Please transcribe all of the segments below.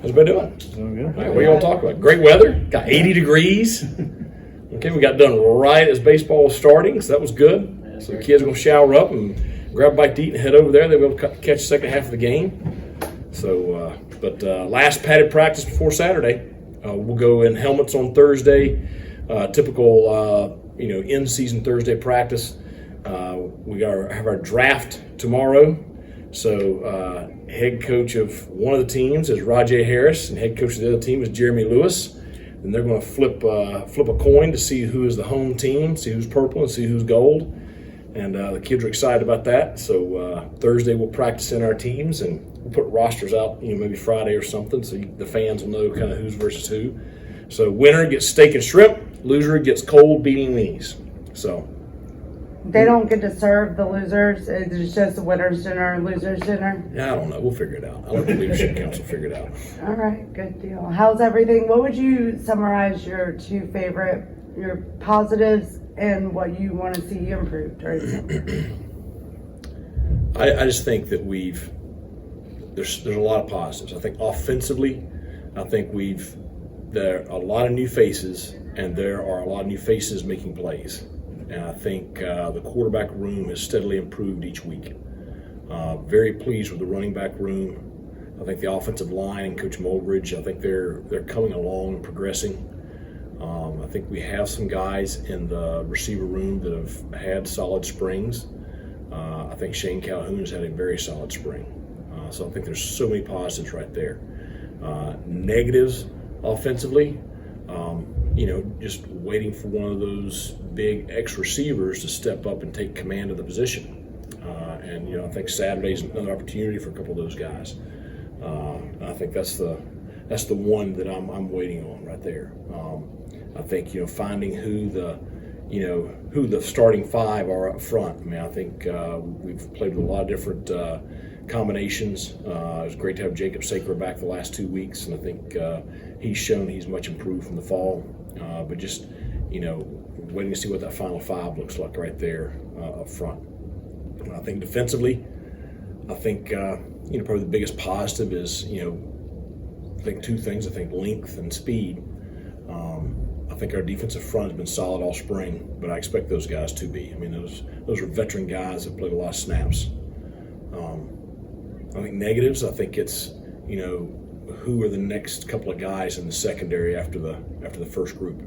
How's everybody doing? Doing good. All right, what are you all talking about? Great weather. Got 80 degrees. Okay, we got done right as baseball was starting, so that was good. So the kids are going to shower up and grab a bite to eat and head over there. They'll be able to catch the second half of the game. So, last padded practice before Saturday. We'll go in helmets on Thursday. Typical, in-season Thursday practice. We have our draft tomorrow. So head coach of one of the teams is Rajay Harris, and head coach of the other team is Jeremy Lewis. And they're going to flip a coin to see who is the home team, see who's purple, and see who's gold. And the kids are excited about that. So Thursday we'll practice in our teams, and we'll put rosters out, maybe Friday or something, so the fans will know kind of who's versus who. So winner gets steak and shrimp, loser gets cold beanie weenies. So. They don't get to serve the losers. It's just a winner's dinner and loser's dinner. Yeah, I don't know. We'll figure it out. I'll let the leadership council figure it out. All right, good deal. How's everything? What would you summarize your two favorite, your positives, and what you want to see improved during summer? I just think that there's a lot of positives. I think offensively, there are a lot of new faces, and there are a lot of new faces making plays. And I think the quarterback room has steadily improved each week. Very pleased with the running back room. I think the offensive line and Coach Mulgridge, I think they're coming along and progressing. I think we have some guys in the receiver room that have had solid springs. I think Shane Calhoun has had a very solid spring. So I think there's so many positives right there. Negatives offensively, just waiting for one of those big ex-receivers to step up and take command of the position. I think Saturday's another opportunity for a couple of those guys. I think that's the one that I'm waiting on right there. I think finding who the starting five are up front. I mean, I think we've played with a lot of different combinations. It was great to have Jacob Saker back the last 2 weeks, and I think he's shown he's much improved from the fall. But just waiting to see what that final five looks like right there up front. I think defensively, probably the biggest positive is I think two things. I think length and speed. I think our defensive front has been solid all spring, but I expect those guys to be. I mean, those are veteran guys that played a lot of snaps. I think negatives. I think it's who are the next couple of guys in the secondary after the first group.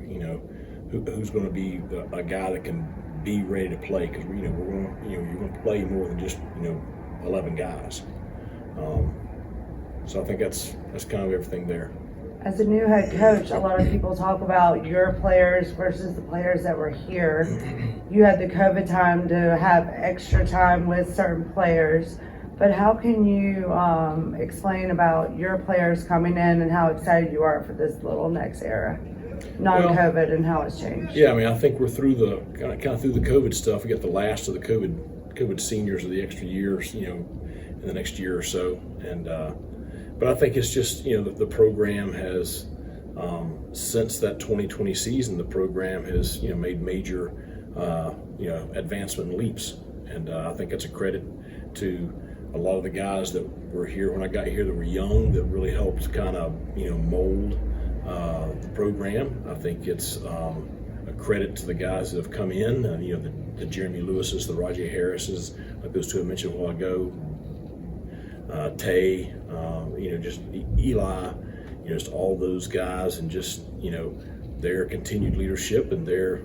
Who's going to be a guy that can be ready to play, because you're going to play more than just 11 guys. So I think that's kind of everything there. As a new head coach, a lot of people talk about your players versus the players that were here. You had the COVID time to have extra time with certain players, but how can you explain about your players coming in and how excited you are for this little next era, non-COVID, and how it's changed? Yeah, I mean, I think we're through the kind of through the COVID stuff. We got the last of the COVID seniors of the extra years, in the next year or so, and. But I think it's just, the program has, since that 2020 season, the program has, made major, advancement and leaps. And I think that's a credit to a lot of the guys that were here when I got here that were young, that really helped kind of, mold the program. I think it's a credit to the guys that have come in, the Jeremy Lewises, the Rajay Harrises, like those two I mentioned a while ago, Tay, just Eli, just all those guys, and just, their continued leadership and their,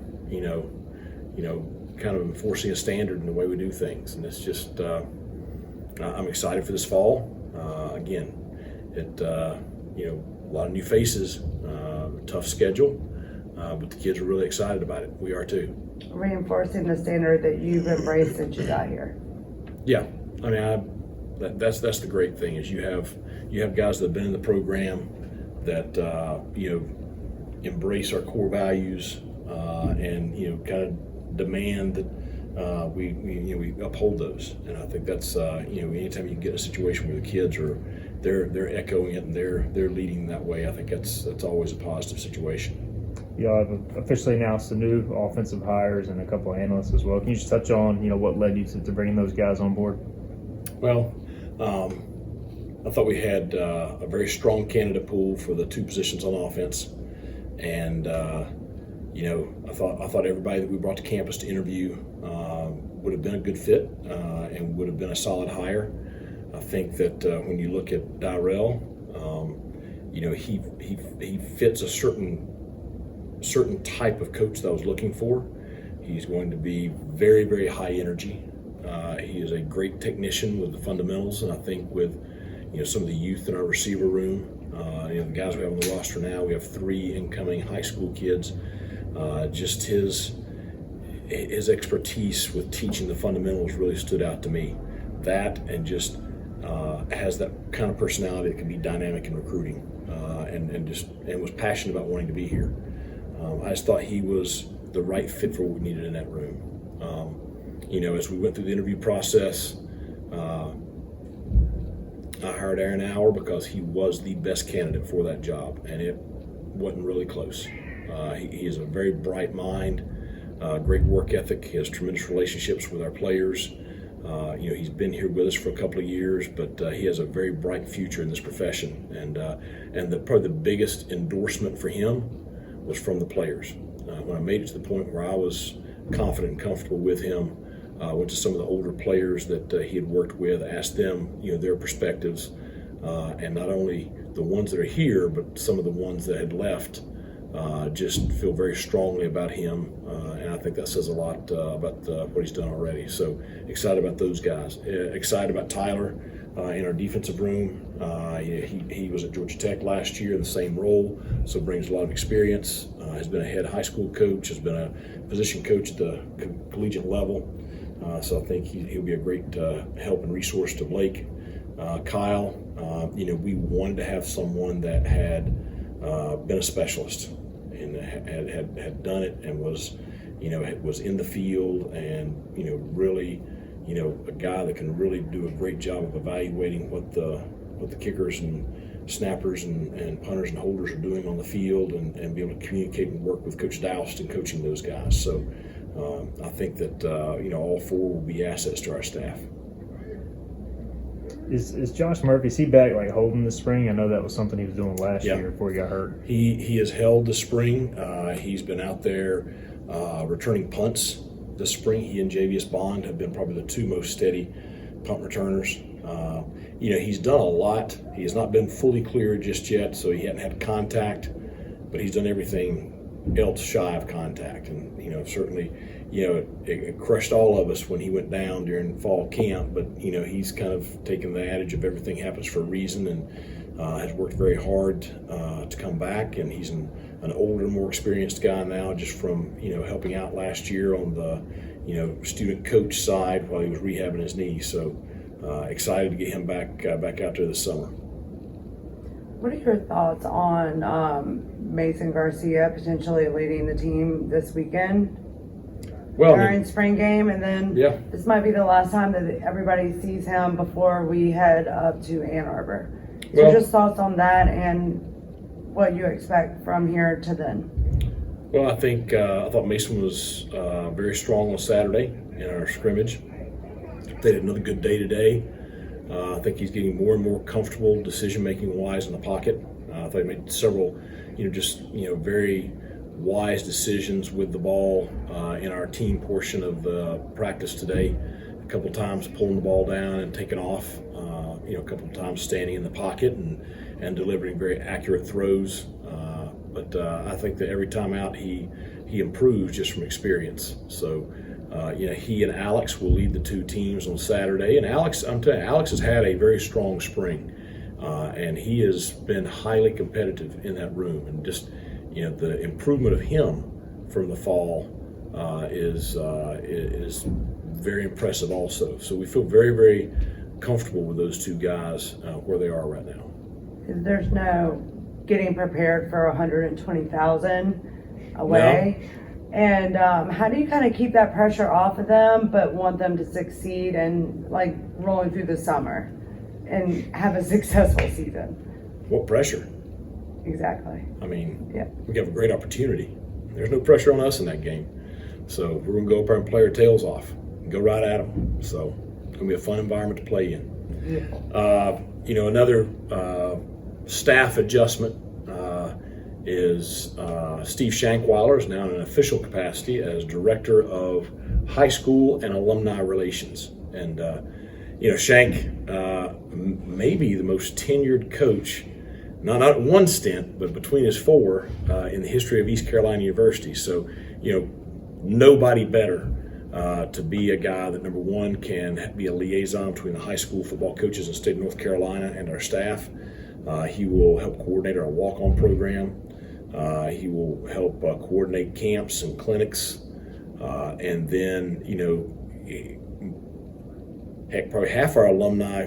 kind of enforcing a standard in the way we do things. And it's just, I'm excited for this fall. Again, a lot of new faces, tough schedule, but the kids are really excited about it. We are too. Reinforcing the standard that you've embraced since you got here. Yeah, I mean, that's the great thing is you have guys that have been in the program that embrace our core values and kind of demand that we uphold those. And I think that's anytime you get in a situation where the kids are they're echoing it and they're leading that way, I think that's always a positive situation. Y'all have officially announced the new offensive hires and a couple of analysts as well. Can you just touch on what led you to bringing those guys on board? Well, I thought we had a very strong candidate pool for the two positions on offense, and I thought everybody that we brought to campus to interview would have been a good fit and would have been a solid hire. I think that when you look at Dyrell, he fits a certain type of coach that I was looking for. He's going to be very, very high energy. He is a great technician with the fundamentals, and I think with some of the youth in our receiver room, the guys we have on the roster now, we have 3 incoming high school kids. Just his expertise with teaching the fundamentals really stood out to me. That and just has that kind of personality that can be dynamic in recruiting, and was passionate about wanting to be here. I just thought he was the right fit for what we needed in that room. As we went through the interview process, I hired Aaron Auer because he was the best candidate for that job, and it wasn't really close. He is a very bright mind, great work ethic. He has tremendous relationships with our players. He's been here with us for a couple of years, but he has a very bright future in this profession. And probably the biggest endorsement for him was from the players. When I made it to the point where I was confident and comfortable with him, went to some of the older players that he had worked with, asked them, their perspectives, and not only the ones that are here, but some of the ones that had left. Just feel very strongly about him, and I think that says a lot about what he's done already. So excited about those guys. Excited about Tyler in our defensive room. He was at Georgia Tech last year in the same role, so brings a lot of experience. Has been a head high school coach, has been a position coach at the collegiate level. So I think he'll be a great help and resource to Blake. Kyle, we wanted to have someone that had been a specialist and had done it and was in the field and really a guy that can really do a great job of evaluating what the kickers and snappers and punters and holders are doing on the field and be able to communicate and work with Coach Doust and coaching those guys. So I think that all 4 will be assets to our staff. Is Josh Murphy, is he back holding the spring? I know that was something he was doing last year before he got hurt. He has held the spring. He's been out there returning punts this spring. He and Javius Bond have been probably the 2 most steady punt returners. He's done a lot. He has not been fully cleared just yet, so he hadn't had contact, but he's done everything else shy of contact. And, certainly, it crushed all of us when he went down during fall camp, but, he's kind of taken the adage of everything happens for a reason and has worked very hard to come back. And he's an older, more experienced guy now just from, helping out last year on the, student coach side while he was rehabbing his knee. So excited to get him back out there this summer. What are your thoughts on Mason Garcia potentially leading the team this weekend during spring game? And then this might be the last time that everybody sees him before we head up to Ann Arbor. So just thoughts on that and what you expect from here to then. Well, I thought Mason was very strong on Saturday in our scrimmage. They had another good day today. I think he's getting more and more comfortable decision-making wise in the pocket. I thought he made several, very wise decisions with the ball in our team portion of the practice today. A couple of times pulling the ball down and taking off. A couple of times standing in the pocket and delivering very accurate throws. But I think that every time out he improves just from experience. So. He and Alex will lead the 2 teams on Saturday. And Alex, I'm telling you, Alex has had a very strong spring. And he has been highly competitive in that room. And just, the improvement of him from the fall is very impressive also. So we feel very, very comfortable with those 2 guys where they are right now. There's no getting prepared for 120,000 away. No. And how do you kind of keep that pressure off of them, but want them to succeed and rolling through the summer and have a successful season? What pressure? Exactly. I mean, we have a great opportunity. There's no pressure on us in that game. So we're going to go up there and play our tails off and go right at them. So it's going to be a fun environment to play in. Another staff adjustment is Steve Shankweiler is now in an official capacity as Director of High School and Alumni Relations. And, Shank may be the most tenured coach, not one stint, but between his four in the history of East Carolina University. So, nobody better to be a guy that, number one, can be a liaison between the high school football coaches in the state of North Carolina and our staff. He will help coordinate our walk-on program. He will help coordinate camps and clinics. And then, heck, probably half our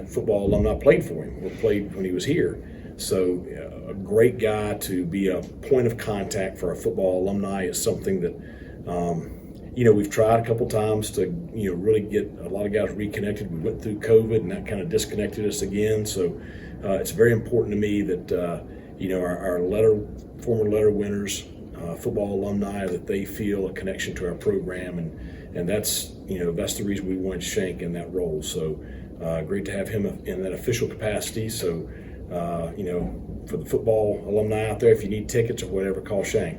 football alumni played for him or played when he was here. So a great guy to be a point of contact for our football alumni is something that, we've tried a couple times to, really get a lot of guys reconnected. We went through COVID and that kind of disconnected us again. So it's very important to me that, our former letter winners, football alumni, that they feel a connection to our program. And that's, that's the reason we wanted Shank in that role. So great to have him in that official capacity. So, for the football alumni out there, if you need tickets or whatever, call Shank.